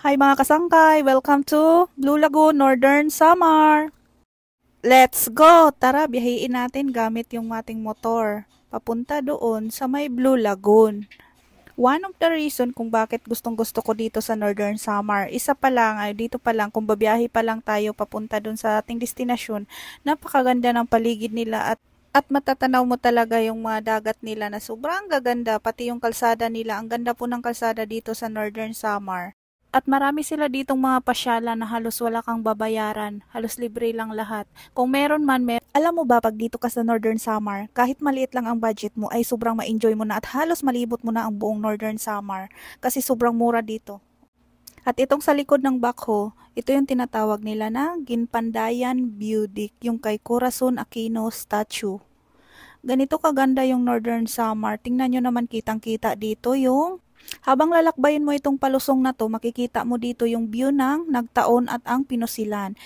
Hi mga kasangkay! Welcome to Blue Lagoon, Northern Samar! Let's go! Tara, biyahiin natin gamit yung ating motor. Papunta doon sa may Blue Lagoon. One of the reason kung bakit gustong gusto ko dito sa Northern Samar, isa pa lang, dito pa lang, kung babiyahe pa lang tayo papunta doon sa ating destinasyon, napakaganda ng paligid nila at matatanaw mo talaga yung mga dagat nila na sobrang gaganda, pati yung kalsada nila. Ang ganda po ng kalsada dito sa Northern Samar. At marami sila ditong mga pasyala na halos wala kang babayaran, halos libre lang lahat. Kung meron man, alam mo ba pag dito ka sa Northern Samar, kahit maliit lang ang budget mo ay sobrang ma-enjoy mo na at halos malibot mo na ang buong Northern Samar kasi sobrang mura dito. At itong sa likod ng backhoe, ito yung tinatawag nila na Ginpandayan Budik, yung kay Corazon Aquino statue. Ganito kaganda yung Northern Samar. Tingnan nyo naman, kitang-kita dito yung habang lalakbayin mo itong palusong na to, makikita mo dito yung view ng Nagtaon at ang Pinusilan.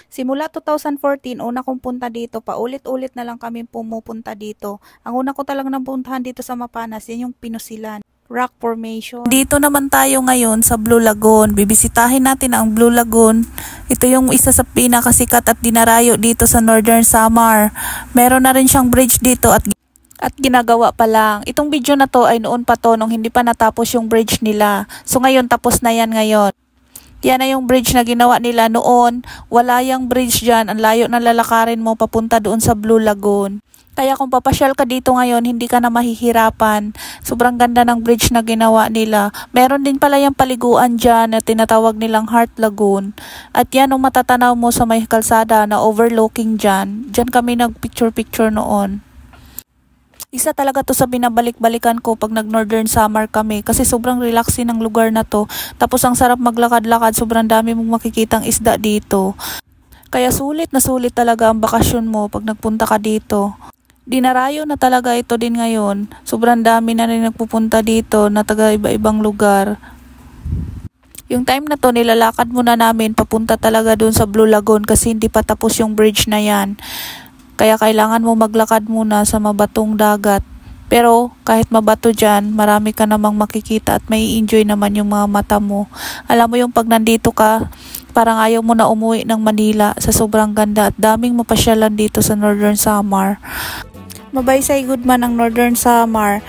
Simula 2014, una kong punta dito, paulit-ulit na lang kami pumupunta dito. Ang una ko talagang napuntahan dito sa Mapanas, yan yung Pinusilan, rock formation. Dito naman tayo ngayon sa Blue Lagoon. Bibisitahin natin ang Blue Lagoon. Ito yung isa sa pinakasikat at dinarayo dito sa Northern Samar. Meron na rin siyang bridge dito at ginagawa pa lang. Itong video na to ay noon pa to nung hindi pa natapos yung bridge nila. So ngayon tapos na yan ngayon. Yan na yung bridge na ginawa nila noon. Wala yung bridge dyan. Ang layo na lalakarin mo papunta doon sa Blue Lagoon. Kaya kung papasyal ka dito ngayon, hindi ka na mahihirapan. Sobrang ganda ng bridge na ginawa nila. Meron din pala yung paliguan dyan na tinatawag nilang Heart Lagoon. At yan ang matatanaw mo sa may kalsada na overlooking dyan. Dyan kami nag-picture-picture noon. Isa talaga to sa binabalik-balikan ko pag nag-Northern Samar kami kasi sobrang relaxing ng lugar na to. Tapos ang sarap maglakad-lakad, sobrang dami mong makikitang isda dito. Kaya sulit na sulit talaga ang bakasyon mo pag nagpunta ka dito. Dinarayo na talaga ito din ngayon. Sobrang dami na rin nagpupunta dito na taga iba-ibang lugar. Yung time na to, nilalakad muna namin papunta talaga dun sa Blue Lagoon kasi hindi pa tapos yung bridge na yan. Kaya kailangan mo maglakad muna sa mabatong dagat. Pero kahit mabato dyan, marami ka namang makikita at may enjoy naman yung mga mata mo. Alam mo yung pag nandito ka, parang ayaw mo na umuwi ng Manila sa sobrang ganda at daming mapasyalan dito sa Northern Samar. Mabaysay good man ang Northern Samar.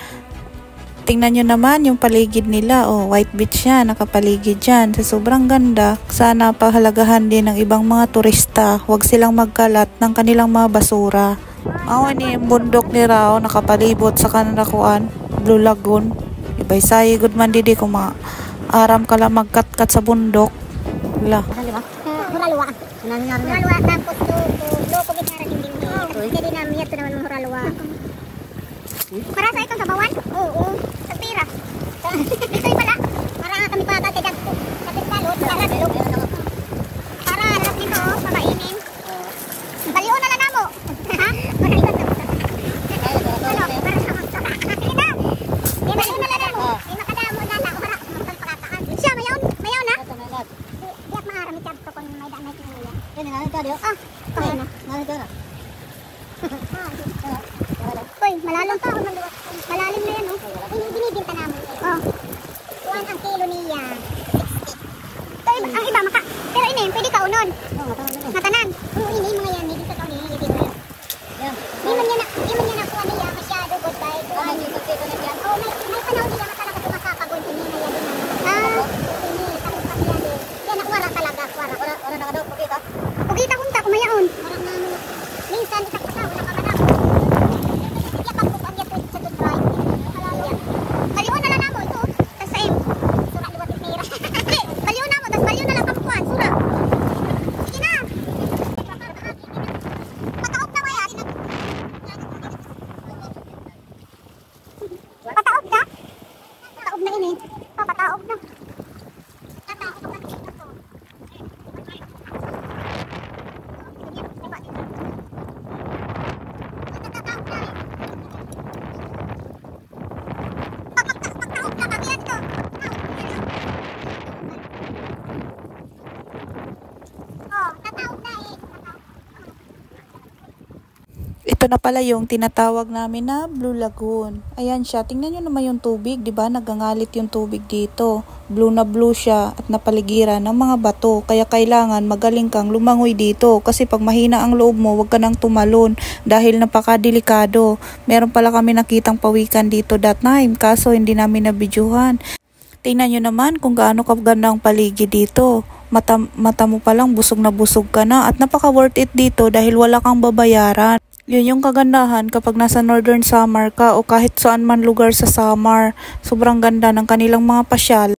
Tingnan nyo naman yung paligid nila. Oh, white beach yan, nakapaligid dyan. Sa sobrang ganda, sana pahalagahan din ng ibang mga turista. Huwag silang magkalat ng kanilang mga basura. Ni yung bundok ni Rao, nakapalibot sa kanarakuan, Blue Lagoon. Ibaysay, good man didi kung aram ka lang magkat-kat sa bundok. Wala. Huralwa. Huralwa tapos loko gitara din din. Jadi namanya itu namanya huralwa. Para sa ito sa bawan? Oo. Sa pira. Ito yung pala. Para kami pa tatay dagpo. Kapit balot. Para harap nito, makainin. Baliw na lang na mo. Ha? Makalitan na mo. Ano? Para sa mga. Sige na. Baliw na lang na mo. Makadamo na lang. Para magpagpakataan. Siya, mayaw na? Diyak maharami tabto kung may daan na sinuya. Yan nga, ito diyo. Kaya na. Ngayon ito na. Uy, malalim pa. Malalim na yan, oh. Yung binibinta namin. Oh. Kuwan ang kilo niya. 60. Ito, ang iba, pero ini, pwede ka unon. Matanan. Oo, ini, mga yan. Hindi sa taon, hindi dito. Hindi man yan nakuha niya. Masyado, good bye. Oh, may panahon nila na talaga tumakapagod. Hindi na yan din. Ini, takot pa yan din. Yan, nakuwara talaga. Wala na ka daw, pagkita? Pagkita kung ta, kumayaon. Minsan, itak pa wala ka ba na. Ito na pala yung tinatawag namin na Blue Lagoon. Ayan siya. Tingnan nyo naman yung tubig, di ba? Nagangalit yung tubig dito. Blue na blue siya at napaligiran ng mga bato. Kaya kailangan magaling kang lumangoy dito. Kasi pag mahina ang loob mo, wag ka nang tumalon dahil napakadelikado. Meron pala kami nakitang pawikan dito that time. Kaso hindi namin nabidyuhan. Tingnan nyo naman kung gaano kaganda ang paligid dito. Mata mo palang busog na busog ka na at napaka worth it dito dahil wala kang babayaran. Yun yung kagandahan kapag nasa Northern Samar ka o kahit saan man lugar sa Samar. Sobrang ganda ng kanilang mga pasyal.